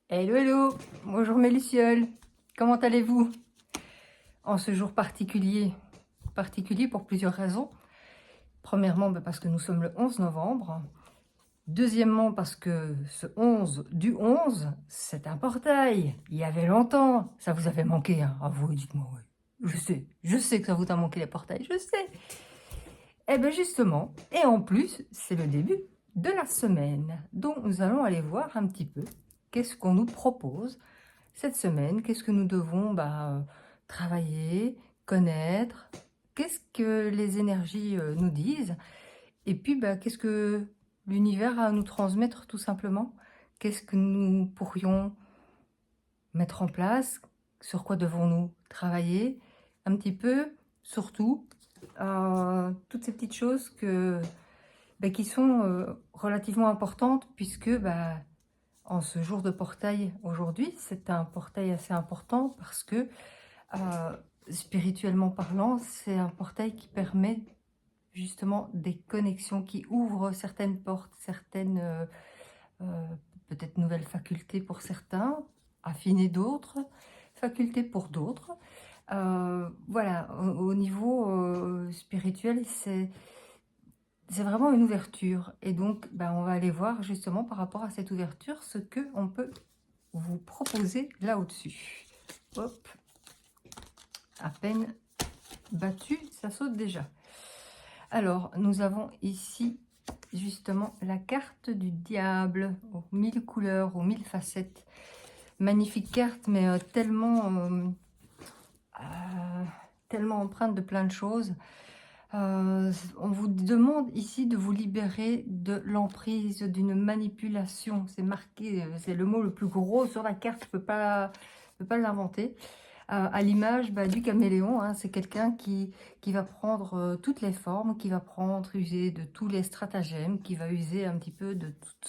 Hello, hello, bonjour mes lucioles, comment allez-vous en ce jour particulier? Particulier pour plusieurs raisons. Premièrement, parce que nous sommes le 11 novembre. Deuxièmement, parce que ce 11 du 11, c'est un portail. Il y avait longtemps, ça vous avait manqué, hein? Ah vous, dites-moi, oui. Je sais que ça vous a manqué les portails, je sais. Eh bien justement, et en plus, c'est le début de la semaine. Donc nous allons aller voir un petit peu qu'est-ce qu'on nous propose cette semaine, qu'est-ce que nous devons travailler, connaître, qu'est-ce que les énergies nous disent, et puis qu'est-ce que l'univers a à nous transmettre tout simplement, qu'est-ce que nous pourrions mettre en place, sur quoi devons-nous travailler, un petit peu, surtout, toutes ces petites choses qui sont relativement importantes, puisque en ce jour de portail aujourd'hui, c'est un portail assez important parce que spirituellement parlant, c'est un portail qui permet justement des connexions, qui ouvre certaines portes, certaines euh, peut-être nouvelles facultés pour certains, affiner d'autres, facultés pour d'autres. Voilà, au niveau spirituel, c'est vraiment une ouverture. Et donc, on va aller voir justement par rapport à cette ouverture ce que on peut vous proposer là au-dessus. Hop, à peine battu, ça saute déjà. Alors, nous avons ici justement la carte du diable aux 1000 couleurs, aux 1000 facettes. Magnifique carte, mais tellement empreinte de plein de choses. On vous demande ici de vous libérer de l'emprise d'une manipulation. C'est marqué, c'est le mot le plus gros sur la carte, je peux pas l'inventer. À l'image du caméléon, hein, c'est quelqu'un qui va prendre toutes les formes, qui va user de tous les stratagèmes, qui va user un petit peu de toute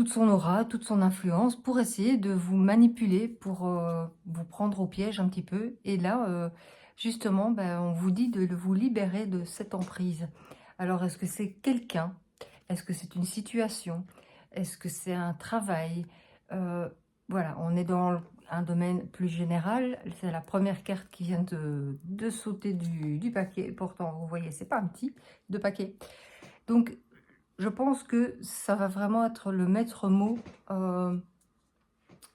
son aura, toute son influence pour essayer de vous manipuler, pour vous prendre au piège un petit peu. Et là, justement, on vous dit de vous libérer de cette emprise. Alors, est-ce que c'est quelqu'un? Est-ce que c'est une situation? Est-ce que c'est un travail? Voilà, on est dans un domaine plus général. C'est la première carte qui vient de sauter du paquet. Pourtant, vous voyez, c'est pas un petit de paquet. Donc, je pense que ça va vraiment être le maître mot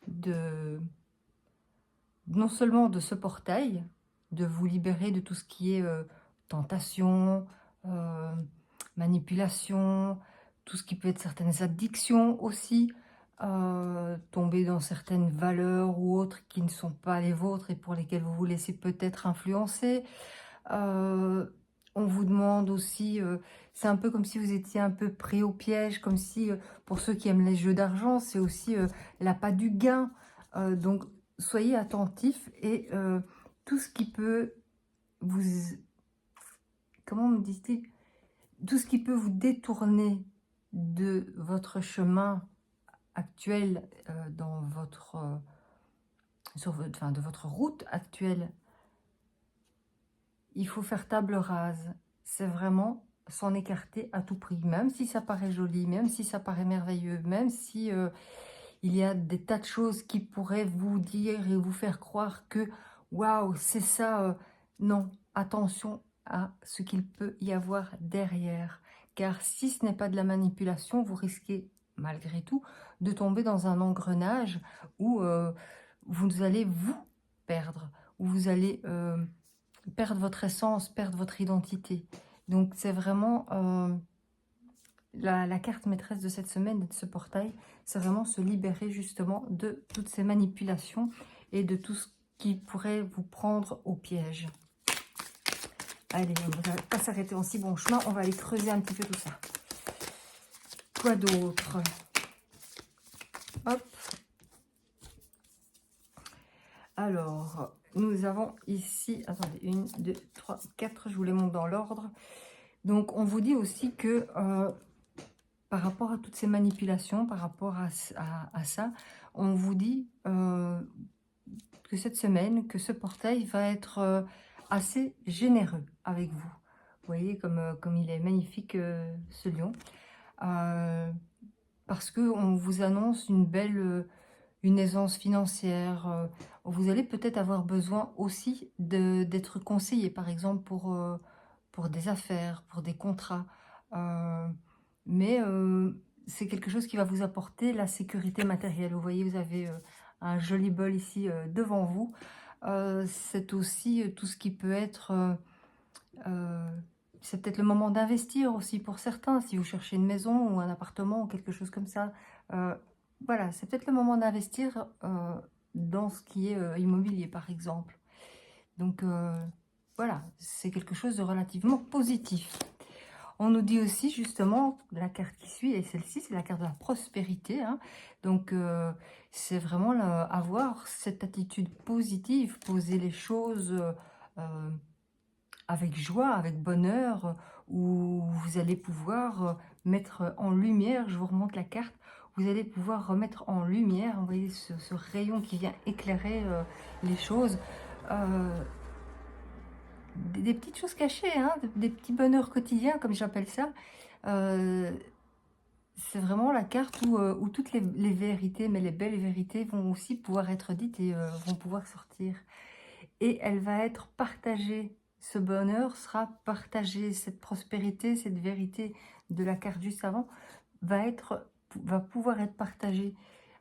de non seulement de ce portail, de vous libérer de tout ce qui est tentation, euh, manipulation, tout ce qui peut être certaines addictions aussi, tomber dans certaines valeurs ou autres qui ne sont pas les vôtres et pour lesquelles vous vous laissez peut-être influencer. Euh, on vous demande aussi, c'est un peu comme si vous étiez un peu pris au piège, comme si, pour ceux qui aiment les jeux d'argent, c'est aussi l'appât du gain. Donc, soyez attentifs et tout ce qui peut vous, comment me dit-il, tout ce qui peut vous détourner de votre chemin actuel, dans votre, de votre route actuelle, il faut faire table rase. C'est vraiment s'en écarter à tout prix, même si ça paraît joli, même si ça paraît merveilleux, même si il y a des tas de choses qui pourraient vous dire et vous faire croire que waouh, c'est ça. Non, attention à ce qu'il peut y avoir derrière. Car si ce n'est pas de la manipulation, vous risquez malgré tout de tomber dans un engrenage où vous allez vous perdre, où vous allez perdre votre essence, perdre votre identité. Donc c'est vraiment la carte maîtresse de cette semaine et de ce portail, c'est vraiment se libérer justement de toutes ces manipulations et de tout ce qui pourrait vous prendre au piège. Allez, on ne va pas s'arrêter en si bon chemin, on va aller creuser un petit peu tout ça. Quoi d'autre? Hop. Alors, nous avons ici, attendez, 1, 2, 3, 4, je vous les montre dans l'ordre. Donc, on vous dit aussi que par rapport à toutes ces manipulations, par rapport à ça, on vous dit que cette semaine, que ce portail va être assez généreux avec vous. Vous voyez comme il est magnifique ce lion. parce qu'on vous annonce une belle, une aisance financière. Vous allez peut-être avoir besoin aussi d'être conseillé, par exemple pour des affaires, pour des contrats. Euh, mais c'est quelque chose qui va vous apporter la sécurité matérielle. Vous voyez, vous avez un joli bol ici devant vous. C'est aussi tout ce qui peut être... euh, c'est peut-être le moment d'investir aussi pour certains, si vous cherchez une maison ou un appartement ou quelque chose comme ça. Euh, voilà, c'est peut-être le moment d'investir dans ce qui est immobilier, par exemple. Donc voilà, c'est quelque chose de relativement positif. On nous dit aussi justement, la carte qui suit, et celle-ci, c'est la carte de la prospérité, hein. Donc c'est vraiment avoir cette attitude positive, poser les choses euh, avec joie, avec bonheur, où vous allez pouvoir mettre en lumière, je vous remonte la carte, vous allez pouvoir remettre en lumière, vous voyez ce rayon qui vient éclairer les choses, euh, des petites choses cachées, hein, des petits bonheurs quotidiens, comme j'appelle ça. Euh, c'est vraiment la carte où toutes les vérités, mais les belles vérités vont aussi pouvoir être dites et vont pouvoir sortir. Et elle va être partagée. Ce bonheur sera partagé. Cette prospérité, cette vérité de la carte juste avant va pouvoir être partagée.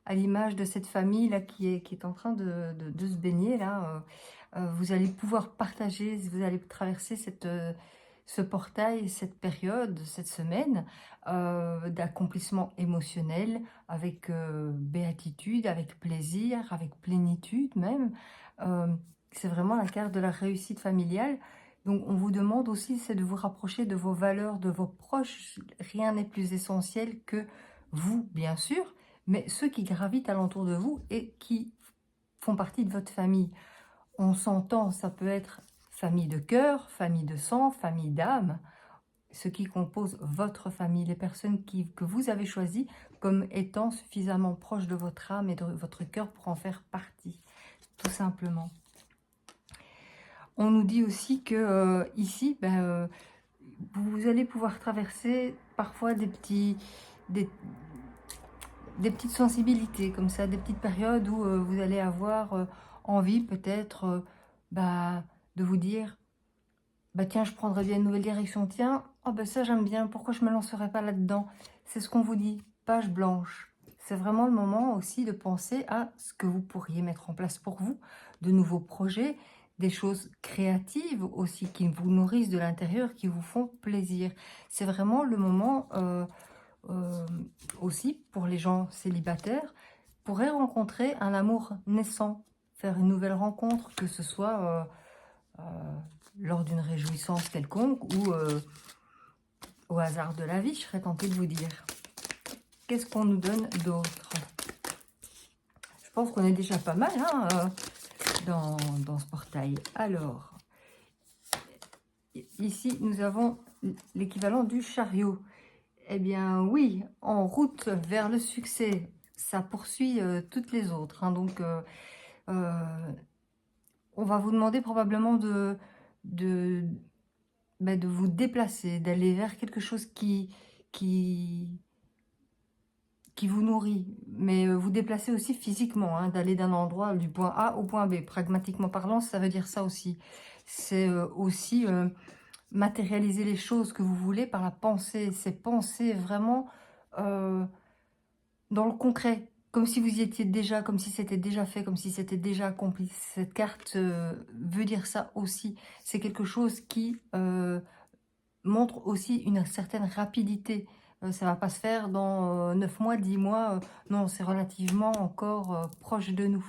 À l'image de cette famille là qui est en train de se baigner là. Vous allez pouvoir partager, vous allez traverser ce portail, cette période, cette semaine d'accomplissement émotionnel avec béatitude, avec plaisir, avec plénitude même. Euh, c'est vraiment la carte de la réussite familiale. Donc on vous demande aussi, c'est de vous rapprocher de vos valeurs, de vos proches. Rien n'est plus essentiel que vous, bien sûr, mais ceux qui gravitent alentour de vous et qui font partie de votre famille. On s'entend, ça peut être famille de cœur, famille de sang, famille d'âme, ce qui compose votre famille, les personnes que vous avez choisies comme étant suffisamment proches de votre âme et de votre cœur pour en faire partie, tout simplement. On nous dit aussi que ici, vous allez pouvoir traverser parfois des petites sensibilités comme ça, des petites périodes où vous allez avoir envie peut-être de vous dire, bah tiens, je prendrais bien une nouvelle direction, tiens, oh bah ça j'aime bien, pourquoi je me lancerais pas là-dedans? C'est ce qu'on vous dit, page blanche. C'est vraiment le moment aussi de penser à ce que vous pourriez mettre en place pour vous, de nouveaux projets, des choses créatives aussi qui vous nourrissent de l'intérieur, qui vous font plaisir. C'est vraiment le moment euh, aussi pour les gens célibataires, pourraient rencontrer un amour naissant, faire une nouvelle rencontre, que ce soit lors d'une réjouissance quelconque ou au hasard de la vie, je serais tentée de vous dire. Qu'est-ce qu'on nous donne d'autre? Je pense qu'on est déjà pas mal hein, dans ce portail. Alors, ici, nous avons l'équivalent du chariot. Eh bien, oui, en route vers le succès. Ça poursuit toutes les autres. Hein, donc, on va vous demander probablement de, de vous déplacer, d'aller vers quelque chose qui vous nourrit, mais vous déplacer aussi physiquement, hein, d'aller d'un endroit, du point A au point B. Pragmatiquement parlant, ça veut dire ça aussi. C'est aussi matérialiser les choses que vous voulez par la pensée. C'est penser vraiment dans le concret, comme si vous y étiez déjà, comme si c'était déjà fait, comme si c'était déjà accompli. Cette carte veut dire ça aussi. C'est quelque chose qui montre aussi une certaine rapidité. Ça va pas se faire dans 9 mois, 10 mois. Non, c'est relativement encore proche de nous.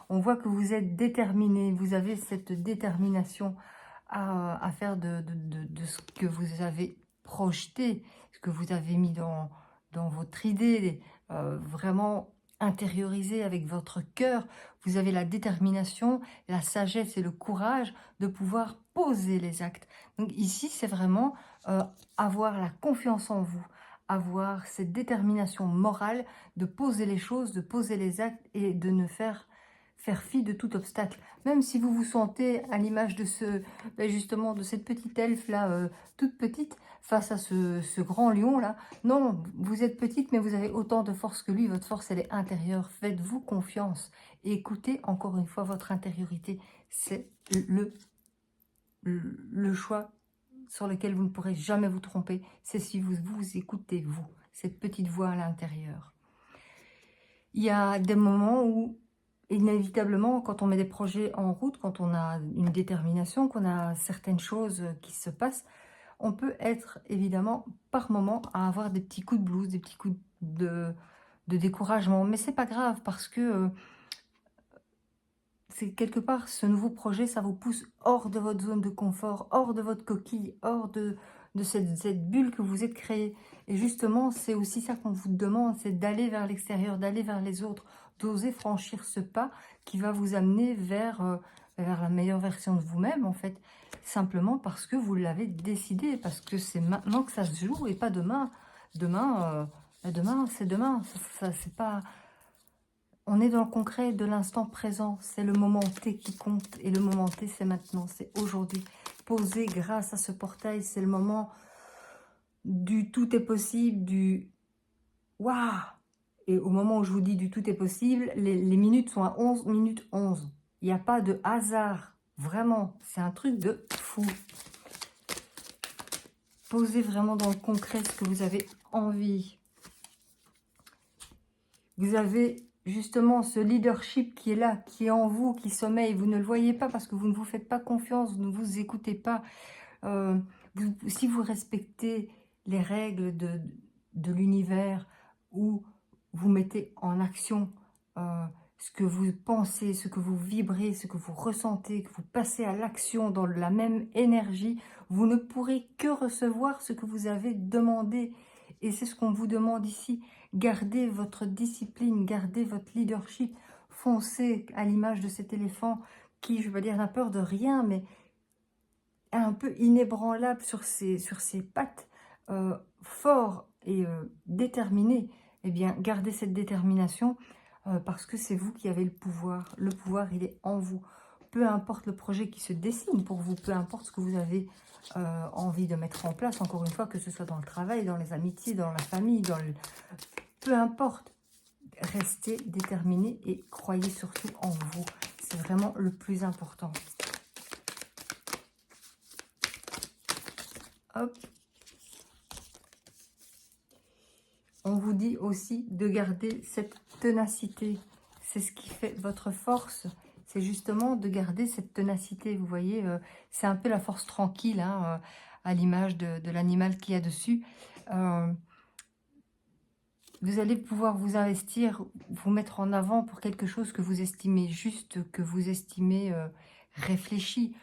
On voit que vous êtes déterminé, vous avez cette détermination à faire de ce que vous avez projeté, ce que vous avez mis dans votre idée, vraiment intériorisé avec votre cœur. Vous avez la détermination, la sagesse et le courage de pouvoir poser les actes. Donc ici, c'est vraiment avoir la confiance en vous, avoir cette détermination morale de poser les choses, de poser les actes et de ne faire faire fi de tout obstacle. Même si vous vous sentez à l'image de justement, de cette petite elfe là, toute petite, face à ce grand lion là. Non, vous êtes petite, mais vous avez autant de force que lui. Votre force, elle est intérieure. Faites-vous confiance. Et écoutez encore une fois votre intériorité. C'est le choix sur lequel vous ne pourrez jamais vous tromper. C'est si vous écoutez vous, cette petite voix à l'intérieur. Il y a des moments où, inévitablement, quand on met des projets en route, quand on a une détermination, qu'on a certaines choses qui se passent, on peut être évidemment par moment à avoir des petits coups de blues, des petits coups de découragement. Mais c'est pas grave parce que c'est quelque part ce nouveau projet, ça vous pousse hors de votre zone de confort, hors de votre coquille, hors de cette bulle que vous êtes créée. Et justement, c'est aussi ça qu'on vous demande, c'est d'aller vers l'extérieur, d'aller vers les autres, d'oser franchir ce pas qui va vous amener vers la meilleure version de vous-même, en fait. Simplement parce que vous l'avez décidé, parce que c'est maintenant que ça se joue et pas demain. Demain, c'est demain. C'est pas... On est dans le concret de l'instant présent. C'est le moment T qui compte. Et le moment T, c'est maintenant. C'est aujourd'hui. Posé grâce à ce portail, c'est le moment du tout est possible, du waouh. Et au moment où je vous dis du tout est possible, les minutes sont à 11 minutes 11. Il n'y a pas de hasard. Vraiment, c'est un truc de fou. Posez vraiment dans le concret ce que vous avez envie. Vous avez justement ce leadership qui est là, qui est en vous, qui sommeille. Vous ne le voyez pas parce que vous ne vous faites pas confiance, vous ne vous écoutez pas. Si vous respectez les règles de l'univers, où vous mettez en action ce que vous pensez, ce que vous vibrez, ce que vous ressentez, que vous passez à l'action dans la même énergie, vous ne pourrez que recevoir ce que vous avez demandé. Et c'est ce qu'on vous demande ici. Gardez votre discipline, gardez votre leadership, foncez à l'image de cet éléphant qui, je veux dire, n'a peur de rien, mais est un peu inébranlable sur ses pattes, fort et déterminé. Eh bien, gardez cette détermination parce que c'est vous qui avez le pouvoir. Le pouvoir, il est en vous. Peu importe le projet qui se dessine pour vous, peu importe ce que vous avez envie de mettre en place, encore une fois, que ce soit dans le travail, dans les amitiés, dans la famille, peu importe, restez déterminé et croyez surtout en vous. C'est vraiment le plus important. Hop. On vous dit aussi de garder cette ténacité. C'est ce qui fait votre force. C'est justement de garder cette ténacité. Vous voyez, c'est un peu la force tranquille, hein, à l'image de l'animal qu'il y a dessus. Vous allez pouvoir vous investir, vous mettre en avant pour quelque chose que vous estimez juste, que vous estimez réfléchi.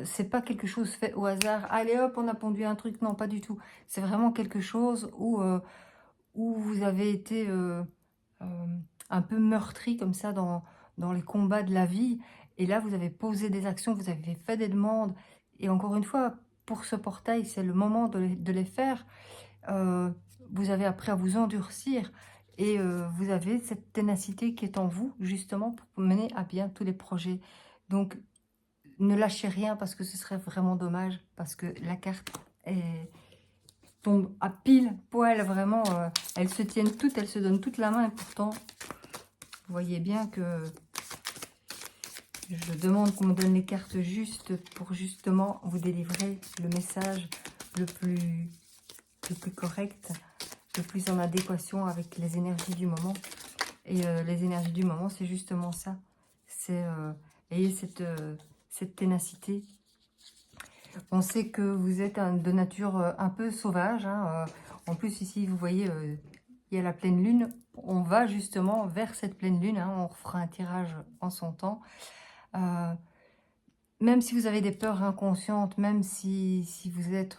C'est pas quelque chose fait au hasard. Allez hop, on a pondu un truc. Non, pas du tout. C'est vraiment quelque chose où vous avez été un peu meurtri comme ça dans les combats de la vie. Et là, vous avez posé des actions, vous avez fait des demandes. Et encore une fois, pour ce portail, c'est le moment de les faire. Vous avez appris à vous endurcir et vous avez cette ténacité qui est en vous, justement, pour mener à bien tous les projets. Donc, ne lâchez rien parce que ce serait vraiment dommage, parce que la carte tombe à pile poil, vraiment. Elles se tiennent toutes, elles se donnent toute la main et pourtant, vous voyez bien que je demande qu'on me donne les cartes justes pour justement vous délivrer le message le plus correct, le plus en adéquation avec les énergies du moment. Et les énergies du moment, c'est justement ça. C'est ayez cette ténacité. On sait que vous êtes de nature un peu sauvage. Hein, en plus, ici, vous voyez, il y a la pleine lune. On va justement vers cette pleine lune. Hein, on fera un tirage en son temps. Même si vous avez des peurs inconscientes, même si vous êtes,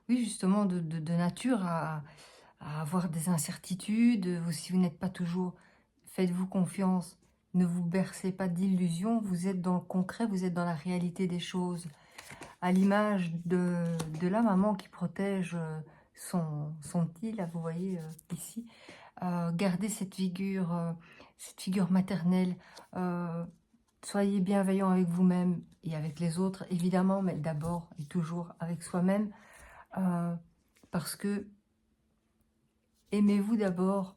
oui, justement, de nature à avoir des incertitudes, si vous n'êtes pas toujours, faites-vous confiance, ne vous bercez pas d'illusions, vous êtes dans le concret, vous êtes dans la réalité des choses. À l'image de la maman qui protège son petit, là, vous voyez ici, gardez cette figure maternelle, soyez bienveillant avec vous-même et avec les autres, évidemment, mais d'abord et toujours avec soi-même, parce que aimez-vous d'abord,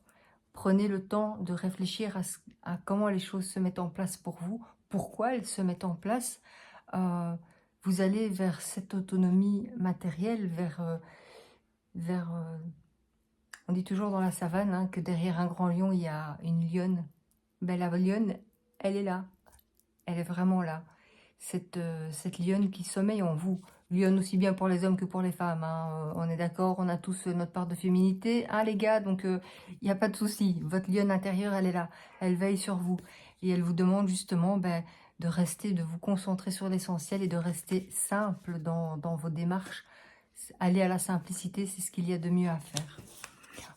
prenez le temps de réfléchir à comment les choses se mettent en place pour vous, pourquoi elles se mettent en place. Vous allez vers cette autonomie matérielle, on dit toujours dans la savane hein, que derrière un grand lion, il y a une lionne. Ben, la lionne, elle est là. Elle est vraiment là. Cette lionne qui sommeille en vous. Lionne aussi bien pour les hommes que pour les femmes. Hein. On est d'accord, on a tous notre part de féminité. Hein, les gars, donc il n'y a pas de souci. Votre lionne intérieure, elle est là. Elle veille sur vous. Et elle vous demande justement ben, de rester, de vous concentrer sur l'essentiel et de rester simple dans vos démarches. Aller à la simplicité, c'est ce qu'il y a de mieux à faire.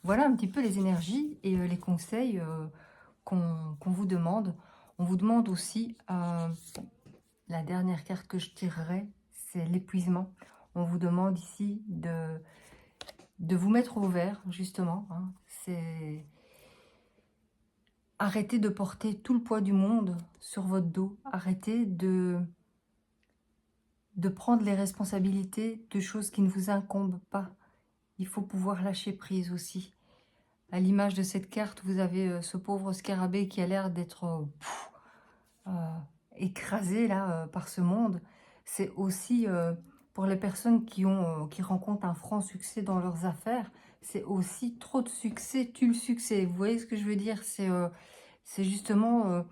Voilà un petit peu les énergies et les conseils qu'on vous demande. On vous demande aussi, la dernière carte que je tirerai, c'est l'épuisement. On vous demande ici de vous mettre au vert, justement. Hein. C'est arrêtez de porter tout le poids du monde sur votre dos. Arrêtez de prendre les responsabilités de choses qui ne vous incombent pas. Il faut pouvoir lâcher prise aussi. À l'image de cette carte, vous avez ce pauvre scarabée qui a l'air d'être écrasé là par ce monde. C'est aussi pour les personnes qui rencontrent un franc succès dans leurs affaires, c'est aussi trop de succès tue le succès. Vous voyez ce que je veux dire? C'est justement,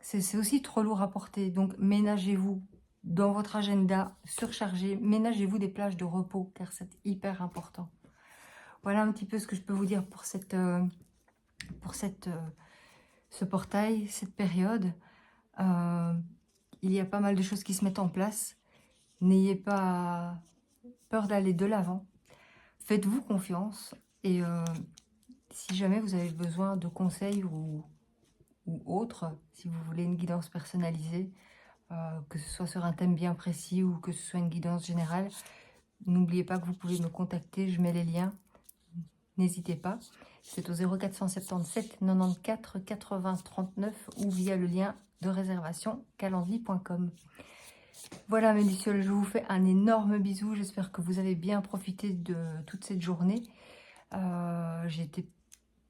c'est aussi trop lourd à porter. Donc ménagez-vous dans votre agenda surchargé, ménagez-vous des plages de repos car c'est hyper important. Voilà un petit peu ce que je peux vous dire pour ce portail, cette période. Il y a pas mal de choses qui se mettent en place. N'ayez pas peur d'aller de l'avant. Faites-vous confiance. Et si jamais vous avez besoin de conseils ou autre, si vous voulez une guidance personnalisée, que ce soit sur un thème bien précis ou que ce soit une guidance générale, n'oubliez pas que vous pouvez me contacter. Je mets les liens. N'hésitez pas. C'est au 0477 94 80 39 ou via le lien de réservation calendly.com. Voilà mes lucioles, je vous fais un énorme bisou. J'espère que vous avez bien profité de toute cette journée. J'ai été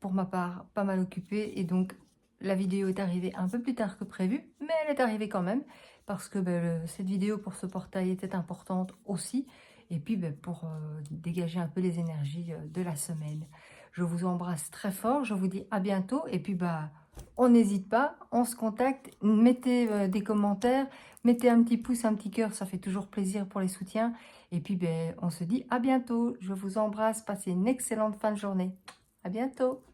pour ma part pas mal occupée et donc la vidéo est arrivée un peu plus tard que prévu, mais elle est arrivée quand même parce que cette vidéo pour ce portail était importante aussi. Et puis pour dégager un peu les énergies de la semaine. Je vous embrasse très fort, je vous dis à bientôt. Et puis on n'hésite pas, on se contacte, mettez des commentaires, mettez un petit pouce, un petit cœur, ça fait toujours plaisir pour les soutiens. Et puis on se dit à bientôt, je vous embrasse, passez une excellente fin de journée. À bientôt.